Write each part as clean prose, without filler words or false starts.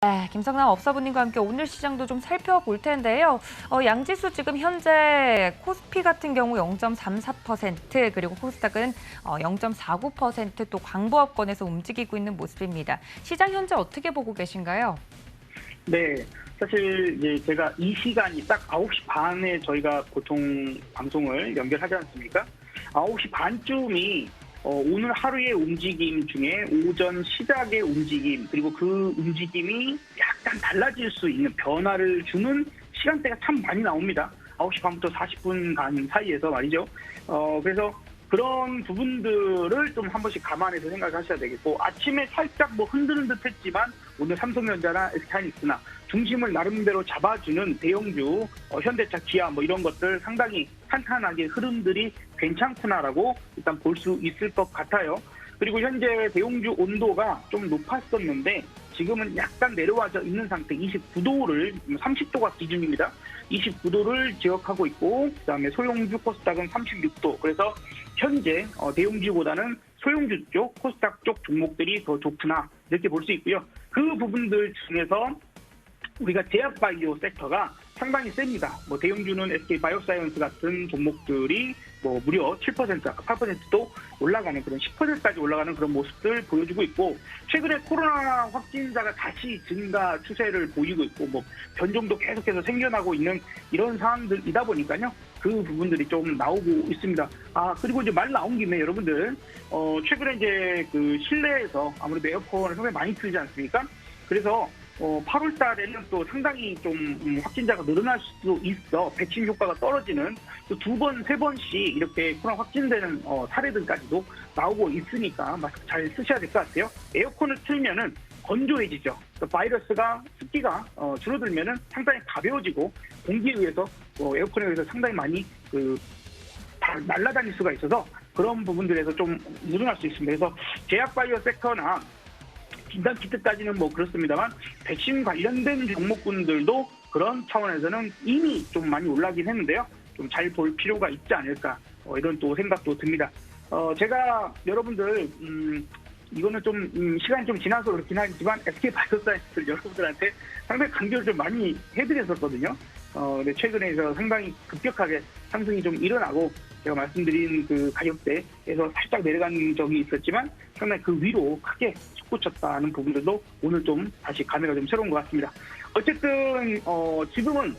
네, 김성남 업사부님과 함께 오늘 시장도 좀 살펴볼 텐데요. 양지수 지금 현재 코스피 같은 경우 0.34% 그리고 코스닥은 0.49% 또 광보합권에서 움직이고 있는 모습입니다. 시장 현재 어떻게 보고 계신가요? 네, 사실 이제 제가 이 시간이 딱 9시 반에 저희가 보통 방송을 연결하지 않습니까? 9시 반쯤이 오늘 하루의 움직임 중에 오전 시작의 움직임, 그리고 그 움직임이 약간 달라질 수 있는 변화를 주는 시간대가 참 많이 나옵니다. 9시 반부터 40분간 사이에서 말이죠. 그래서 그런 부분들을 좀 한 번씩 감안해서 생각하셔야 되겠고, 아침에 살짝 뭐 흔드는 듯 했지만 오늘 삼성전자나 SK하이닉스나 중심을 나름대로 잡아주는 대형주, 현대차, 기아 뭐 이런 것들 상당히 탄탄하게 흐름들이 괜찮구나라고 일단 볼 수 있을 것 같아요. 그리고 현재 대형주 온도가 좀 높았었는데 지금은 약간 내려와져 있는 상태, 29도를, 30도가 기준입니다. 29도를 지역하고 있고, 그다음에 소형주 코스닥은 36도. 그래서 현재 대형주보다는 소형주 쪽, 코스닥 쪽 종목들이 더 좋구나 이렇게 볼 수 있고요. 그 부분들 중에서 우리가 제약바이오 섹터가 상당히 셉니다. 뭐 대형주는 SK바이오사이언스 같은 종목들이 뭐 무려 7%, 아까 8%도 올라가는 그런 10%까지 올라가는 그런 모습들 보여주고 있고, 최근에 코로나 확진자가 다시 증가 추세를 보이고 있고, 뭐 변종도 계속해서 생겨나고 있는 이런 상황들이다 보니까요. 그 부분들이 좀 나오고 있습니다. 그리고 이제 말 나온 김에 여러분들, 최근에 이제 그 실내에서 아무래도 에어컨을 상당히 많이 틀지 않습니까? 그래서 8월 달에는 또 상당히 좀 확진자가 늘어날 수도 있어. 백신 효과가 떨어지는 또 2번, 3번씩 이렇게 코로나 확진되는 사례들까지도 나오고 있으니까 마스크 잘 쓰셔야 될 것 같아요. 에어컨을 틀면은 건조해지죠. 바이러스가, 습기가 줄어들면은 상당히 가벼워지고, 공기에 의해서 에어컨에 의해서 상당히 많이 다 날아다닐 수가 있어서 그런 부분들에서 좀 늘어날 수 있습니다. 그래서 제약바이오 섹터나 진단 키트까지는 뭐 그렇습니다만, 백신 관련된 종목군들도 그런 차원에서는 이미 좀 많이 올라긴 했는데요. 좀 잘 볼 필요가 있지 않을까, 이런 또 생각도 듭니다. 제가 여러분들 이거는 좀 시간이 좀 지나서 그렇긴 하지만 SK바이오사이언스 여러분들한테 상당히 강조를 좀 많이 해드렸었거든요. 근데 최근에 상당히 급격하게 상승이 좀 일어나고, 제가 말씀드린 그 가격대에서 살짝 내려간 적이 있었지만 상당히 그 위로 크게 솟구쳤다는 부분들도 오늘 좀 다시 감회가 좀 새로운 것 같습니다. 어쨌든 지금은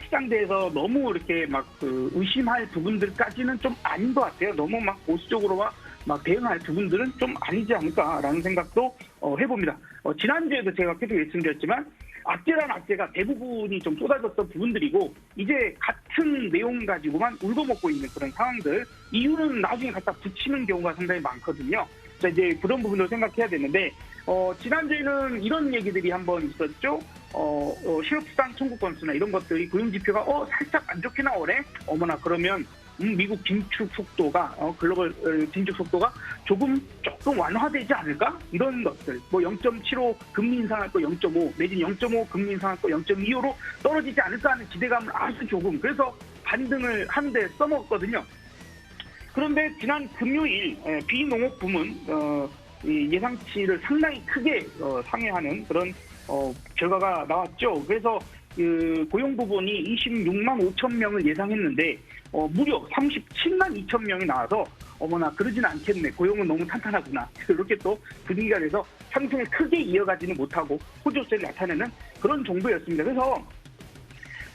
시장대에서 너무 이렇게 막 의심할 부분들까지는 좀 아닌 것 같아요. 너무 막 보수적으로 막 대응할 부분들은 좀 아니지 않을까라는 생각도 해봅니다. 지난주에도 제가 계속 말씀드렸지만, 악재란 악재가 대부분이 좀 쏟아졌던 부분들이고, 이제 같은 내용 가지고만 울고먹고 있는 그런 상황들, 이유는 나중에 갖다 붙이는 경우가 상당히 많거든요. 자, 이제 그런 부분도 생각해야 되는데, 지난주에는 이런 얘기들이 한번 있었죠. 실업수당 청구 건수나 이런 것들이 고용지표가 살짝 안 좋게 나오네. 어머나, 그러면 미국 긴축 속도가, 글로벌 긴축 속도가 조금 완화되지 않을까? 이런 것들, 뭐 0.75 금리 인상할 거 0.5 내지 0.5 금리 인상할 거 0.25로 떨어지지 않을까 하는 기대감을 아주 조금, 그래서 반등을 하는데 써먹었거든요. 그런데 지난 금요일 비농업 부문 예상치를 상당히 크게 상회하는 그런 결과가 나왔죠. 그래서 그 고용 부분이 26만 5천 명을 예상했는데 무려 37만 2천 명이 나와서, 어머나, 그러지는 않겠네, 고용은 너무 탄탄하구나, 이렇게 또 분위기가 돼서 상승을 크게 이어가지는 못하고 호조세를 나타내는 그런 정도였습니다. 그래서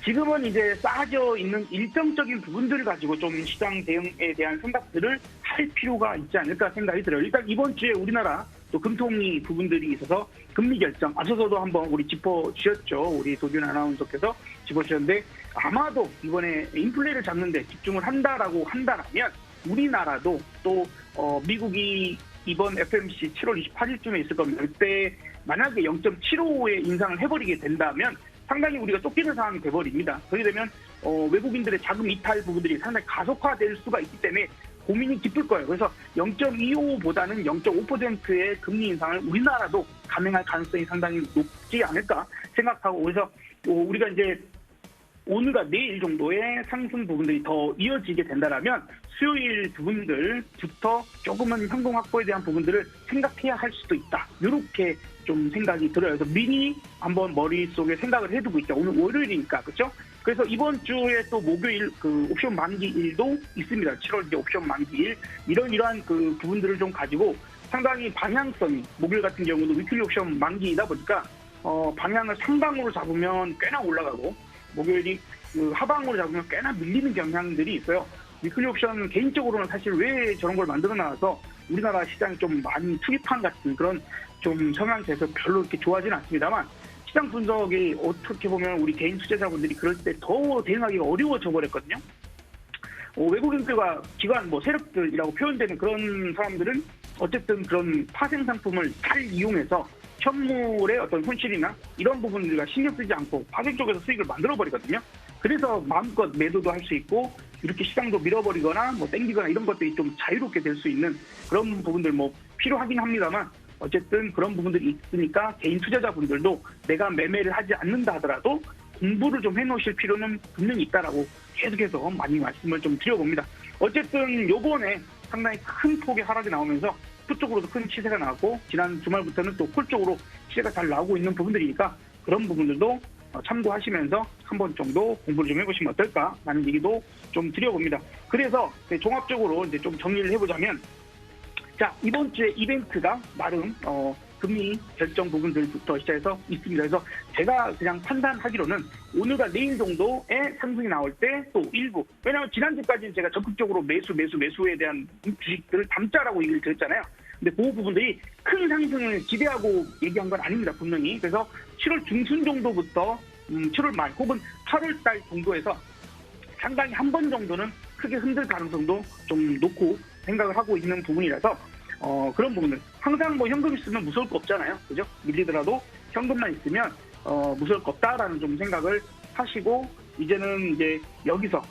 지금은 이제 쌓아져 있는 일정적인 부분들을 가지고 좀 시장 대응에 대한 생각들을 할 필요가 있지 않을까 생각이 들어요. 일단 이번 주에 우리나라 또 금통위 부분들이 있어서 금리 결정, 앞서서도 한번 우리 짚어주셨죠. 우리 도준 아나운서께서 짚어주셨는데, 아마도 이번에 인플레를 잡는 데 집중을 한다라고 한다면 우리나라도 또 미국이 이번 FOMC 7월 28일쯤에 있을 겁니다. 그때 만약에 0.75의 인상을 해버리게 된다면 상당히 우리가 쫓기는 상황이 돼버립니다. 그렇게 되면 외국인들의 자금 이탈 부분들이 상당히 가속화될 수가 있기 때문에 고민이 깊을 거예요. 그래서 0.25보다는 0.5%의 금리 인상을 우리나라도 감행할 가능성이 상당히 높지 않을까 생각하고, 그래서 우리가 이제 오늘과 내일 정도의 상승 부분들이 더 이어지게 된다면 수요일 부분들부터 조금은 현금 확보에 대한 부분들을 생각해야 할 수도 있다. 이렇게 좀 생각이 들어요. 그래서 미리 한번 머릿속에 생각을 해두고 있죠. 오늘 월요일이니까, 그렇죠? 그래서 이번 주에 또 목요일 그 옵션 만기일도 있습니다. 7월 이제 옵션 만기일 이러한 그 부분들을 좀 가지고 상당히 방향성이 목요일 같은 경우도 위클리 옵션 만기이다 보니까 방향을 상방으로 잡으면 꽤나 올라가고 목요일이 그 하방으로 잡으면 꽤나 밀리는 경향들이 있어요. 위클리 옵션 개인적으로는 사실 왜 저런 걸 만들어 놔서 우리나라 시장이 좀 많이 투기판 같은 그런 좀 성향에서 별로 이렇게 좋아하지는 않습니다만 시장 분석이 어떻게 보면 우리 개인 투자자분들이 그럴 때 더 대응하기가 어려워져 버렸거든요. 외국인들과 기관 세력들이라고 표현되는 그런 사람들은 어쨌든 그런 파생 상품을 잘 이용해서 현물의 어떤 손실이나 이런 부분들과 신경 쓰지 않고 파생 쪽에서 수익을 만들어 버리거든요. 그래서 마음껏 매도도 할 수 있고 이렇게 시장도 밀어버리거나 땡기거나 이런 것들이 좀 자유롭게 될 수 있는 그런 부분들 필요하긴 합니다만 어쨌든 그런 부분들이 있으니까 개인 투자자분들도 내가 매매를 하지 않는다 하더라도 공부를 좀 해놓으실 필요는 분명히 있다라고 계속해서 많이 말씀을 좀 드려봅니다. 어쨌든 요번에 상당히 큰 폭의 하락이 나오면서 풋 쪽으로도 큰 시세가 나왔고 지난 주말부터는 또 콜 쪽으로 시세가 잘 나오고 있는 부분들이니까 그런 부분들도 참고하시면서 한 번 정도 공부를 좀 해보시면 어떨까라는 얘기도 좀 드려봅니다. 그래서 종합적으로 이제 좀 정리를 해보자면 자, 이번 주에 이벤트가 나름 금리 결정 부분들부터 시작해서 있습니다. 그래서 제가 그냥 판단하기로는 오늘과 내일 정도의 상승이 나올 때 또 일부 왜냐하면 지난주까지는 제가 적극적으로 매수에 대한 주식들을 담자라고 얘기를 드렸잖아요. 근데 그 부분들이 큰 상승을 기대하고 얘기한 건 아닙니다. 분명히. 그래서 7월 중순 정도부터 7월 말 혹은 8월 달 정도에서 상당히 한 번 정도는 크게 흔들 가능성도 좀 놓고 생각을 하고 있는 부분이라서 그런 부분들 항상 현금 있으면 무서울 거 없잖아요. 그죠? 밀리더라도 현금만 있으면 무서울 거 없다라는 좀 생각을 하시고 이제는 이제 여기서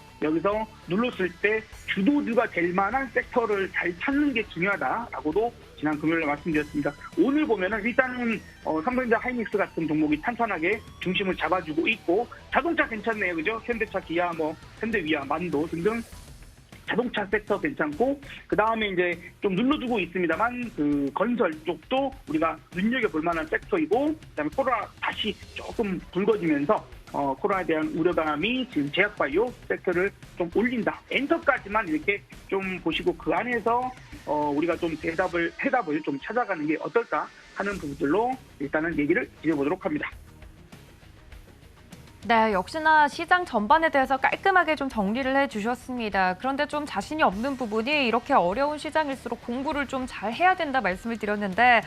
눌렀을 때 주도주가 될 만한 섹터를 잘 찾는 게 중요하다라고도 지난 금요일에 말씀드렸습니다. 오늘 보면은 일단은 삼성전자 하이닉스 같은 종목이 탄탄하게 중심을 잡아주고 있고 자동차 괜찮네요. 그죠? 현대차, 기아, 현대위아, 만도 등등 자동차 섹터 괜찮고 그 다음에 이제 좀 눌러주고 있습니다만 그 건설 쪽도 우리가 눈여겨볼 만한 섹터이고 그다음에 코로나 다시 조금 붉어지면서 코로나에 대한 우려감이 지금 제약바이오 섹터를 좀 올린다. 엔터까지만 이렇게 좀 보시고 그 안에서 우리가 좀 해답을 좀 찾아가는 게 어떨까 하는 부분들로 일단은 얘기를 드려보도록 합니다. 네, 역시나 시장 전반에 대해서 깔끔하게 좀 정리를 해주셨습니다. 그런데 좀 자신이 없는 부분이 이렇게 어려운 시장일수록 공부를 좀 잘 해야 된다 말씀을 드렸는데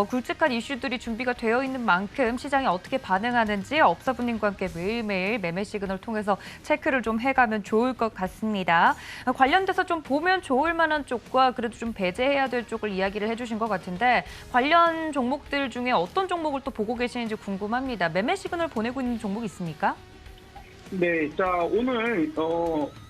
굵직한 이슈들이 준비가 되어 있는 만큼 시장이 어떻게 반응하는지 업사부님과 함께 매일매일 매매 시그널을 통해서 체크를 좀 해가면 좋을 것 같습니다. 관련돼서 좀 보면 좋을 만한 쪽과 그래도 좀 배제해야 될 쪽을 이야기를 해주신 것 같은데 관련 종목들 중에 어떤 종목을 또 보고 계시는지 궁금합니다. 매매 시그널 보내고 있는 종목 있습니까? 네, 자 오늘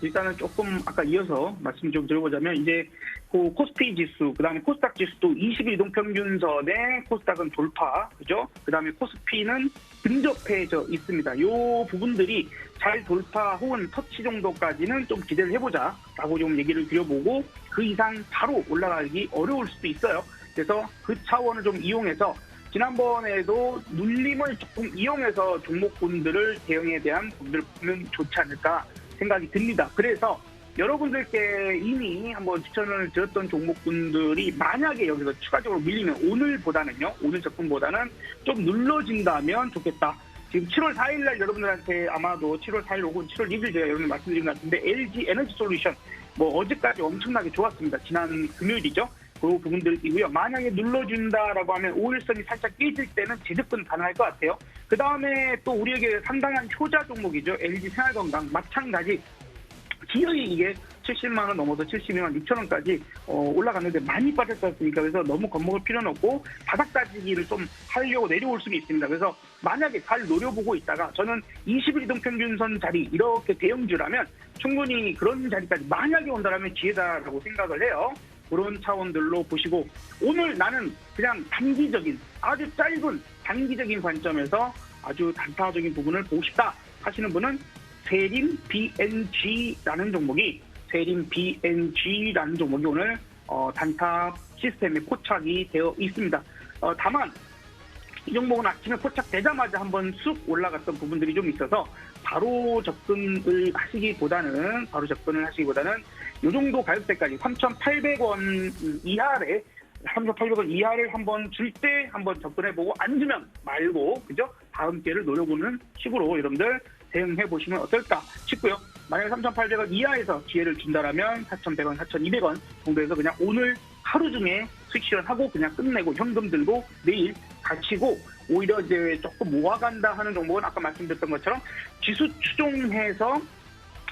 일단은 조금 아까 이어서 말씀 좀 드려보자면 이제 그 코스피 지수, 그다음에 코스닥 지수도 20일 이동 평균선에 코스닥은 돌파, 그죠? 그다음에 코스피는 근접해져 있습니다. 요 부분들이 잘 돌파 혹은 터치 정도까지는 좀 기대를 해보자라고 좀 얘기를 드려보고 그 이상 바로 올라가기 어려울 수도 있어요. 그래서 그 차원을 좀 이용해서 지난번에도 눌림을 조금 이용해서 종목군들을 대응에 대한 부분들을 보면 좋지 않을까 생각이 듭니다. 그래서 여러분들께 이미 한번 추천을 드렸던 종목군들이 만약에 여기서 추가적으로 밀리면 오늘 접근보다는 좀 눌러진다면 좋겠다. 지금 7월 4일 날 여러분들한테 아마도 7월 4일 혹은 7월 6일 제가 여러분들 말씀드린 것 같은데 LG 에너지 솔루션 어제까지 엄청나게 좋았습니다. 지난 금요일이죠. 그 부분들이고요. 만약에 눌러준다라고 하면 5일선이 살짝 깨질 때는 재접근 가능할 것 같아요. 그 다음에 또 우리에게 상당한 효자 종목이죠. LG 생활건강 마찬가지 기어이 이게 70만 원 넘어서 72만 6천 원까지 올라갔는데 많이 빠졌지 않습니까? 그래서 너무 겁먹을 필요는 없고 바닥 따지기를 좀 하려고 내려올 수는 있습니다. 그래서 만약에 잘 노려보고 있다가 저는 20일 이동평균선 자리 이렇게 대형주라면 충분히 그런 자리까지 만약에 온다라면 기회다라고 생각을 해요. 그런 차원들로 보시고 오늘 나는 그냥 아주 짧은 단기적인 관점에서 아주 단타적인 부분을 보고 싶다 하시는 분은 세림 BNG라는 종목이 오늘 단타 시스템에 포착이 되어 있습니다. 다만 이 종목은 아침에 포착되자마자 한번 쑥 올라갔던 부분들이 좀 있어서 바로 접근을 하시기보다는 이 정도 가격대까지 3,800원 이하래 3,800원 이하를 한번 줄 때 한번 접근해보고 안 주면 말고 그죠? 다음 기회를 노려보는 식으로 여러분들 대응해 보시면 어떨까 싶고요. 만약에 3,800원 이하에서 기회를 준다라면 4,100원, 4,200원 정도에서 그냥 오늘 하루 중에 수익 실현하고 그냥 끝내고 현금 들고 내일 가치고 오히려 이제 조금 모아간다 하는 종목은 아까 말씀드렸던 것처럼 지수 추종해서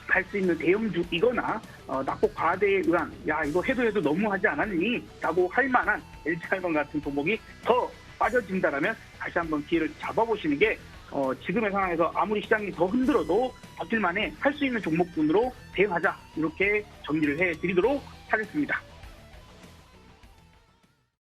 갈 수 있는 대형주이거나 낙폭 과대에 의한 야 이거 해도 너무하지 않았니? 라고 할 만한 LG화이건 같은 종목이 더 빠져진다라면 다시 한번 기회를 잡아보시는 게 지금의 상황에서 아무리 시장이 더 흔들어도 버틸만해 할 수 있는 종목군으로 대응하자 이렇게 정리를 해드리도록 하겠습니다.